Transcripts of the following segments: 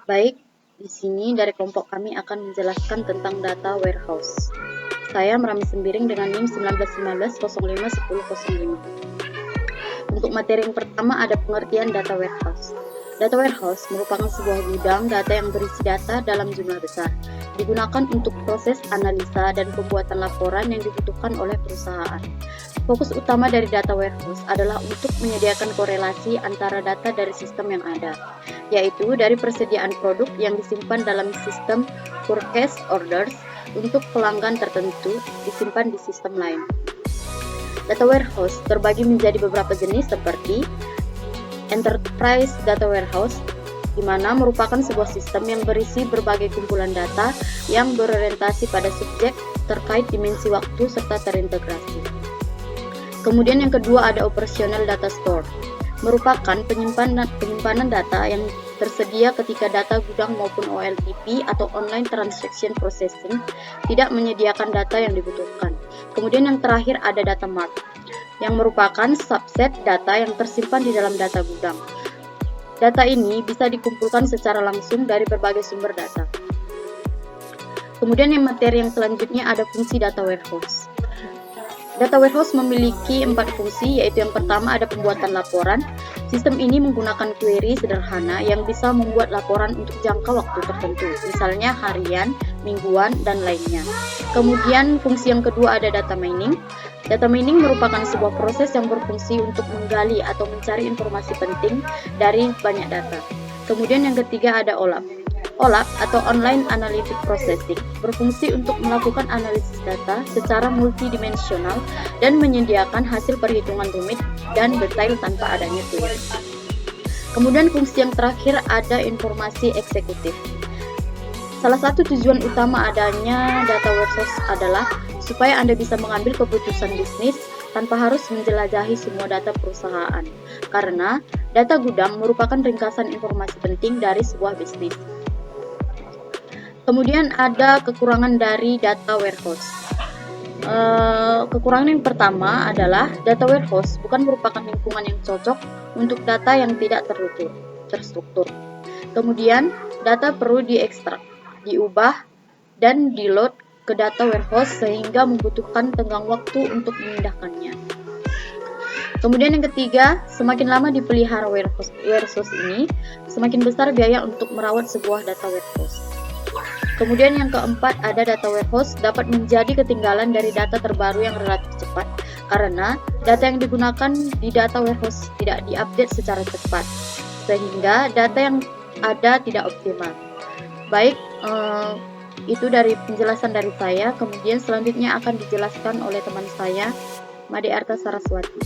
Baik, di sini dari kelompok kami akan menjelaskan tentang data warehouse. Saya Merami Sembiring dengan NIM 1919051005. Untuk materi yang pertama ada pengertian data warehouse. Data warehouse merupakan sebuah gudang data yang berisi data dalam jumlah besar, digunakan untuk proses analisa dan pembuatan laporan yang dibutuhkan oleh perusahaan. Fokus utama dari data warehouse adalah untuk menyediakan korelasi antara data dari sistem yang ada, yaitu dari persediaan produk yang disimpan dalam sistem purchase orders untuk pelanggan tertentu disimpan di sistem lain. Data warehouse terbagi menjadi beberapa jenis seperti Enterprise Data Warehouse, di mana merupakan sebuah sistem yang berisi berbagai kumpulan data yang berorientasi pada subjek terkait dimensi waktu serta terintegrasi. Kemudian yang kedua ada Operational Data Store, merupakan penyimpanan data yang tersedia ketika data gudang maupun OLTP atau Online Transaction Processing tidak menyediakan data yang dibutuhkan. Kemudian yang terakhir ada Data Mart, yang merupakan subset data yang tersimpan di dalam data gudang. Data ini bisa dikumpulkan secara langsung dari berbagai sumber data. Kemudian yang materi yang selanjutnya ada fungsi data warehouse. Data warehouse memiliki 4 fungsi, yaitu yang pertama ada pembuatan laporan. Sistem ini menggunakan query sederhana yang bisa membuat laporan untuk jangka waktu tertentu, misalnya harian, mingguan, dan lainnya. Kemudian fungsi yang kedua ada data mining. Data mining merupakan sebuah proses yang berfungsi untuk menggali atau mencari informasi penting dari banyak data. Kemudian yang ketiga ada OLAP. OLAP atau Online Analytic Processing berfungsi untuk melakukan analisis data secara multidimensional dan menyediakan hasil perhitungan rumit dan detail tanpa adanya query. Kemudian fungsi yang terakhir ada informasi eksekutif. Salah satu tujuan utama adanya data warehouse adalah supaya Anda bisa mengambil keputusan bisnis tanpa harus menjelajahi semua data perusahaan, karena data gudang merupakan ringkasan informasi penting dari sebuah bisnis. Kemudian ada kekurangan dari data warehouse. Kekurangan yang pertama adalah data warehouse bukan merupakan lingkungan yang cocok untuk data yang tidak terstruktur. Kemudian data perlu diekstrak, diubah, dan di-load ke data warehouse sehingga membutuhkan tenggang waktu untuk memindahkannya. Kemudian yang ketiga, semakin lama dipelihara warehouse ini, semakin besar biaya untuk merawat sebuah data warehouse. Kemudian yang keempat ada data warehouse dapat menjadi ketinggalan dari data terbaru yang relatif cepat karena data yang digunakan di data warehouse tidak diupdate secara cepat sehingga data yang ada tidak optimal. Baik, itu dari penjelasan dari saya. Kemudian selanjutnya akan dijelaskan oleh teman saya, Made Arta Saraswati.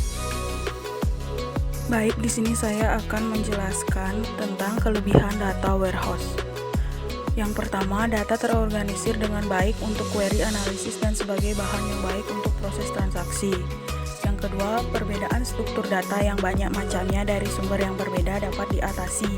Baik, di sini saya akan menjelaskan tentang kelebihan data warehouse. Yang pertama, data terorganisir dengan baik untuk query analisis dan sebagai bahan yang baik untuk proses transaksi. Yang kedua, perbedaan struktur data yang banyak macamnya dari sumber yang berbeda dapat diatasi.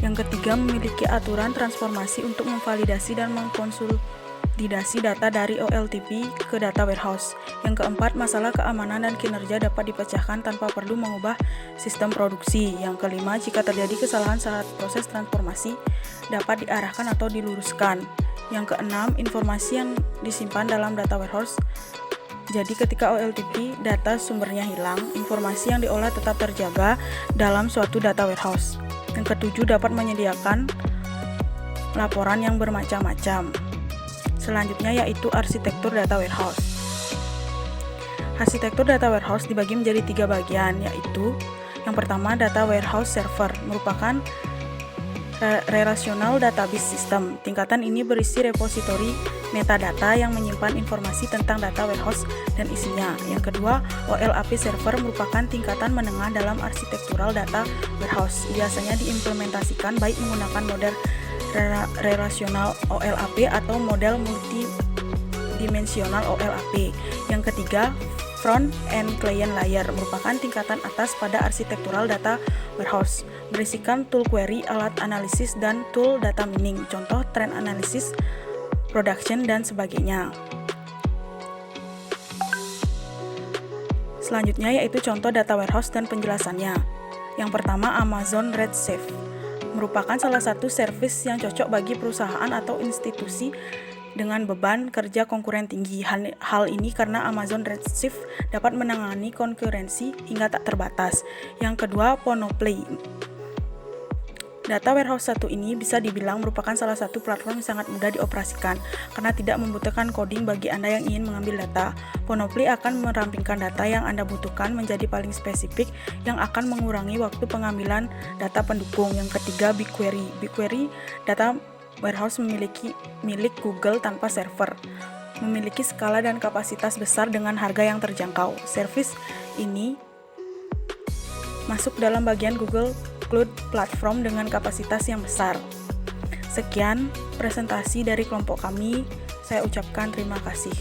Yang ketiga, memiliki aturan transformasi untuk memvalidasi dan mengkonsolidasi data dari OLTP ke data warehouse. Yang keempat, masalah keamanan dan kinerja dapat dipecahkan tanpa perlu mengubah sistem produksi. Yang kelima, jika terjadi kesalahan saat proses transformasi, dapat diarahkan atau diluruskan. Yang keenam, informasi yang disimpan dalam data warehouse. Jadi ketika OLTP data sumbernya hilang, informasi yang diolah tetap terjaga dalam suatu data warehouse. Yang ketujuh, dapat menyediakan laporan yang bermacam-macam. Selanjutnya yaitu arsitektur data warehouse. Arsitektur data warehouse dibagi menjadi 3 bagian, yaitu yang pertama data warehouse server merupakan relational database system. Tingkatan ini berisi repositori metadata yang menyimpan informasi tentang data warehouse dan isinya. Yang kedua, OLAP server merupakan tingkatan menengah dalam arsitektural data warehouse. Biasanya diimplementasikan baik menggunakan model relational OLAP atau model multidimensional OLAP. Yang ketiga, front and client layer merupakan tingkatan atas pada arsitektural data warehouse, berisikan tool query, alat analisis, dan tool data mining, contoh trend analysis, production, dan sebagainya. Selanjutnya yaitu contoh data warehouse dan penjelasannya. Yang pertama, Amazon Redshift merupakan salah satu service yang cocok bagi perusahaan atau institusi dengan beban kerja konkuren tinggi. Hal ini karena Amazon Redshift dapat menangani konkurensi hingga tak terbatas. Yang kedua, Ponoply. Data warehouse satu ini bisa dibilang merupakan salah satu platform yang sangat mudah dioperasikan karena tidak membutuhkan coding bagi Anda yang ingin mengambil data. Ponoply akan merampingkan data yang Anda butuhkan menjadi paling spesifik yang akan mengurangi waktu pengambilan data pendukung. Yang ketiga, BigQuery. BigQuery data warehouse milik Google tanpa server. Memiliki skala dan kapasitas besar dengan harga yang terjangkau. Service ini masuk dalam bagian Google Cloud Platform dengan kapasitas yang besar. Sekian presentasi dari kelompok kami. Saya ucapkan terima kasih.